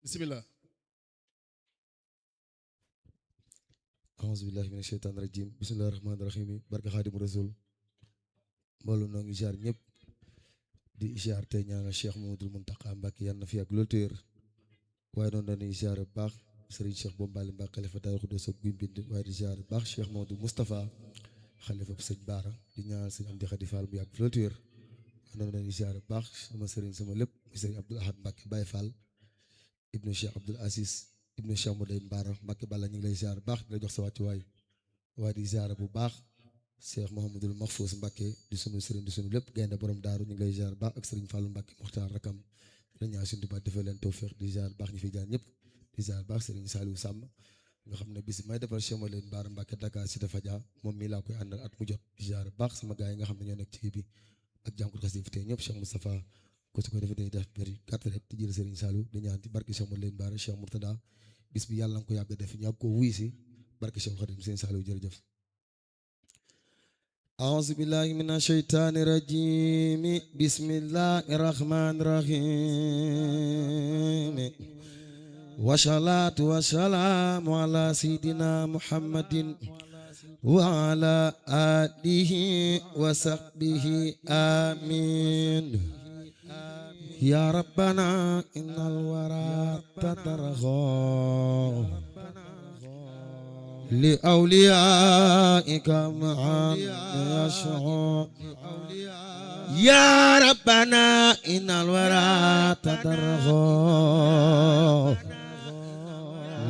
bismillah. auzu billahi mina sheytaani rajim bismillahi rahmaani rahim barka xaadimu rasul mbooloo noo ngi ziar ñëpp di ziar tey ñaanal Cheikh Mamadou Mountakha Mbacké yàlla na fi ak loolu téer waaye noonu dañuy ziar bu baax Serigne Cheikh Bombali Mbacké xalifa Daaru Xudoos ak Guy Mbind waaye di ziar bu baax Cheikh Mamadou Moustapha xalifa bu sëñ Baara di ñaanal sëñ Amdi Xadi Fall bu yàgg fi loolu téer waaye noonu dañuy ziar bu baax sama Serigne sama lépp Serigne Abdoul Ahad Mbacké Baye Fall ibnu Cheikh Abdoul Aziz ibnu Cheikh Modou Mbara Mbacké Balla ñu ngi lay ziar bu baax di la jox sa wàccuwaay waaye di ziar bu baax Cheikh Mouhamadoul Mahfous Mbacké di sunu sëriñ di sunu lépp gaynde borom daaru ñu ngi lay ziar bu baax ak sëriñ Fallou Mbacké Mokhtar rakam la ñaan suñu Tuubaa defal leen tawfeex di ziar bu baax ñu fi jaar ñëpp di ziar bu baax sëriñ Saliou Samb nga xam ne bis may defal Cheikh Modou Mbara Mbacké Dakar Cité Fadia moom mii laa koy àndal at mu jot di ziar bu baax sama gaay yi nga xam ne ñoo nekk ci kii bi ak jànkut xas yi fi tey ñëpp Cheikh Moustapha ko su ko defee day def bëri gàtt rek di jël sëriñ Saliou di ñaan ci barke Cheikh Modou Mbara Cheikh Mourtada bis bi yàlla nga ko yàgg def ñu yàgg ko wuy si barke Cheikh Khadim sëriñ Saliou jërëjëf أعوذ بالله من الشيطان الرجيم بسم الله الرحمن الرحيم والصلاة والسلام على سيدنا محمد وعلى آله وصحبه آمين يا ربنا إن الورى تترغى لأوليائك معا يشعر يا ربنا إن الورى تدرغ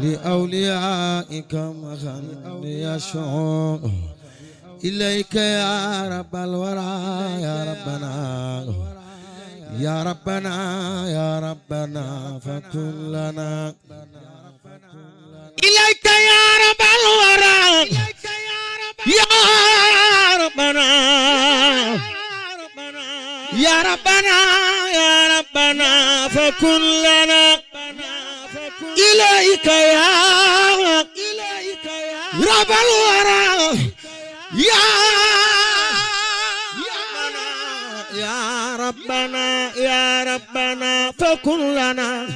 لأوليائك معا يشعر إليك يا رب الورى يا ربنا يا ربنا يا ربنا فكن لنا إليك يا رب الورى يا ربنا يا ربنا يا ربنا فكن لنا إليك يا رب الورى يا ربنا يا ربنا فكن لنا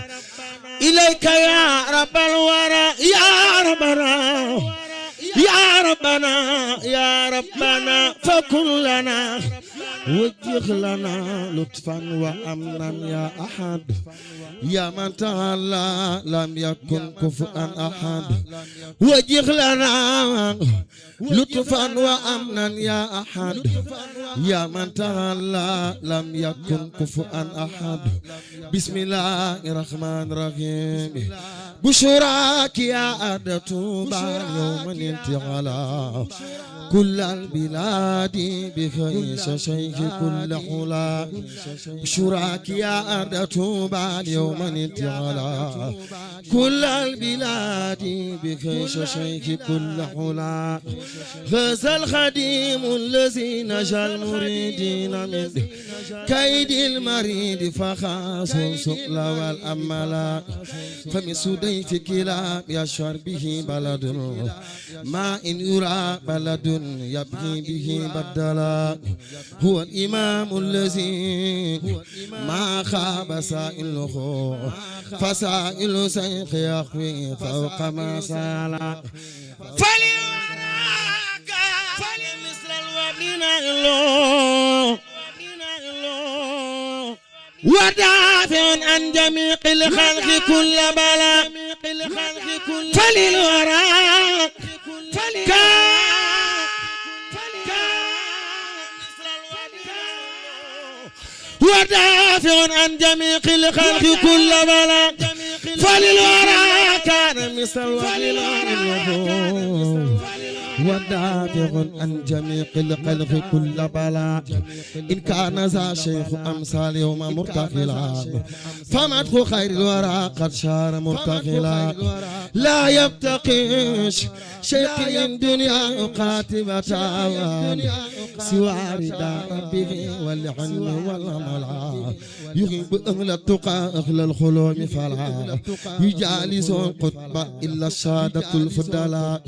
إليك يا رب الورى يا ربنا يا ربنا يا ربنا فكن لنا وجه لنا لطفا وأمنا يا أحد يا من تعالى لم يكن كفؤا أحد وجه لنا لطفا وأمنا يا أحد يا من تعالى لم يكن كفؤا أحد بسم الله الرحمن الرحيم بشراك يا أرض بعد يوم الانتقال كل البلاد بخيش شيخ كل حلا بشراك يا أرض بعد يوم الانتقال كل البلاد بخيش شيخ كل حلا غزا الخديم الذي نجا المريدين من كيد المريد فخاص السؤل والأملا فمن سديف كلاب يشعر به بلد ما إن يرى بلد يبغي به بدلا هو الإمام الذي ما خاب سائله فسائل سيخ يخوي فوق ما سالا فليراك فلمثل الوابلين الله ودافع عن جميع الخلق كل بلاء فللوراء ودافع عن جميع الخلق كل بلاء فللوراء كان مثل الوالد ودافع عن جميع الخلق كل بلاء إن كان ذا شيخ أمثال يوم مرتخلا فمدخ خير الورى قد شار مرتخلا لا يبتقيش شيخ الدنيا قاتبة سوى رداء ربه والعلم والعمل يغيب أهل التقى أهل الخلوم فلا يجالس القطب إلا السادة الفضلاء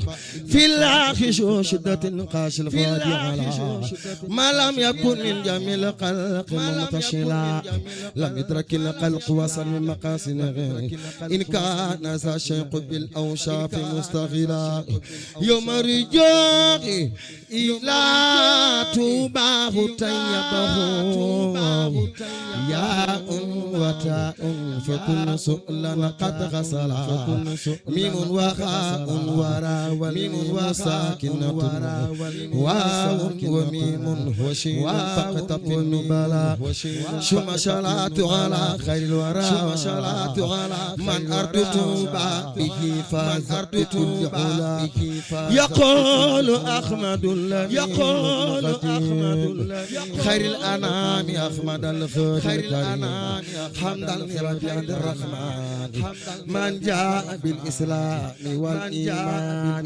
في الآخر خشو شدة قاش الفاضحة ما لم يكن من جميل الخلق ممتشلا لم يدرك الخلق وصل من مقاصد غيره إن كان ذا شيء بالأوشاف مستغلا يوم رجوعي إلى توباه طيبه يا وتاء فكل سؤل قد غسلا ميم وخاء وراء وميم ساكنة واو وميم وشين فقط النبلا ثم صلاة على خير الورى من أرد توبا به فازت كل علا يقول أحمد الذي خير الأنام أحمد الخير الأنام حمدا لربي عبد الرحمن من جاء بالإسلام والإيمان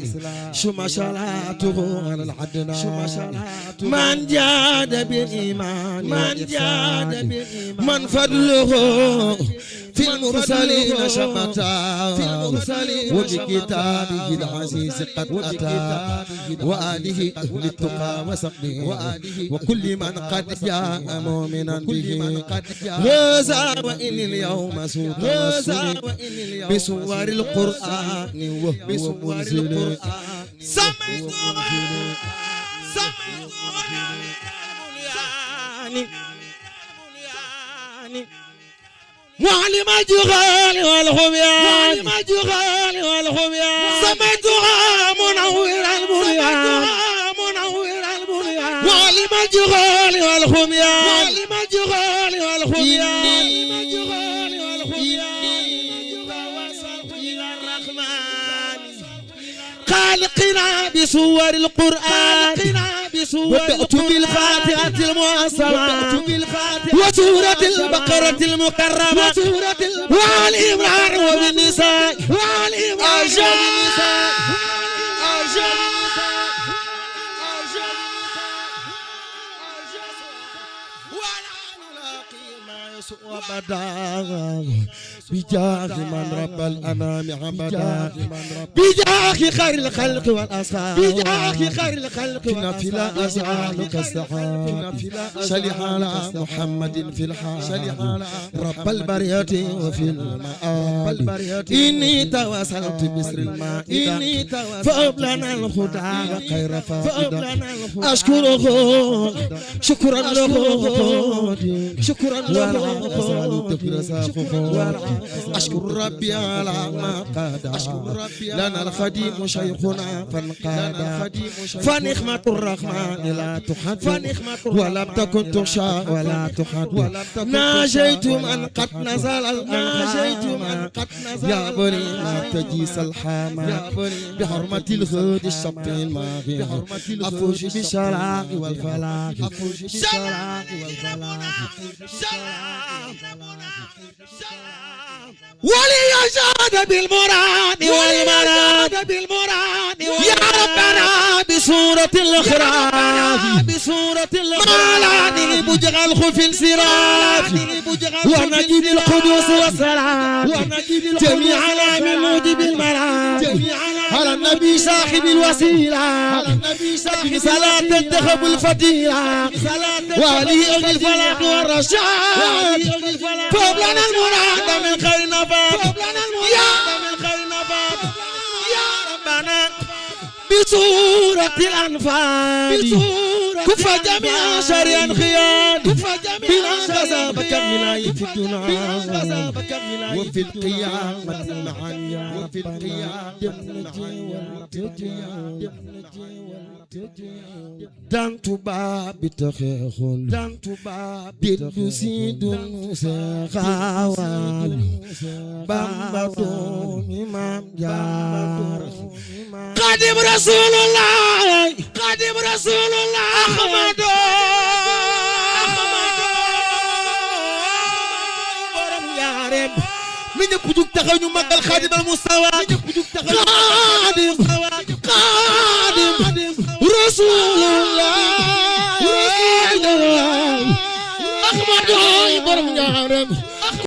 ثم صلاته على العدنان من جاد بالإيمان من فضله في المرسلين شمتا وبكتابه العزيز قد أتى وآله أهل التقى وصحبه وكل من قد جاء مؤمنا به هذا وإن اليوم سوط بسور القرآن وهو منزل معلم الجغال والخبيان سميتها منور البنيان معلم الجغال والخبيان خالقنا بصور القرآن وبدأت بالفاتحة المعصمة وسورة البقرة المكرمة وآل عمران وبالنساء بجاه من رب الأنام عبدا بجاه خير الخلق والأصحاب كنا فلا أزعالك السحاب شلح على محمد في الحال رب البرية وفي المآل إني تواصلت بسر المائدة فأب لنا الخدع وخير فائدة أشكره شكرا له أشكر ربي على ما قاد لنا الخديم شيخنا فانقاد فنخمة الرحمن لا تحد ولم تكن تخشى ولا تحد ناجيت من قد نزل الأنهام يا بني ما تجيس الحامى بحرمة الخد الشط الماغي أفوش بالشراق والفلاح ولي يشهد بالمراد والمراد يا ربنا بسورة الإخراج مالاني بجغ الخف السراج ونجد القدوس والسلام جميعنا من موجب المراج على النبي صاحب الوسيلة صلاة تنتخب الفتيلة وعليه أغل الفلاح والرشاد فوق لنا المراد من خير نفاق يا ربنا بسورة الأنفال كف جميع شر انخيان بلا غزابك الولاية في الدنيا وفي القيامة معايا وفي القيامة دان توبا بتخيخون دان توبا بتسيدون سخاوان بامبادون إمام جار قادم رسول الله أحمد برم يا رب من يكتب تخيل مقال خادم المستوى خادم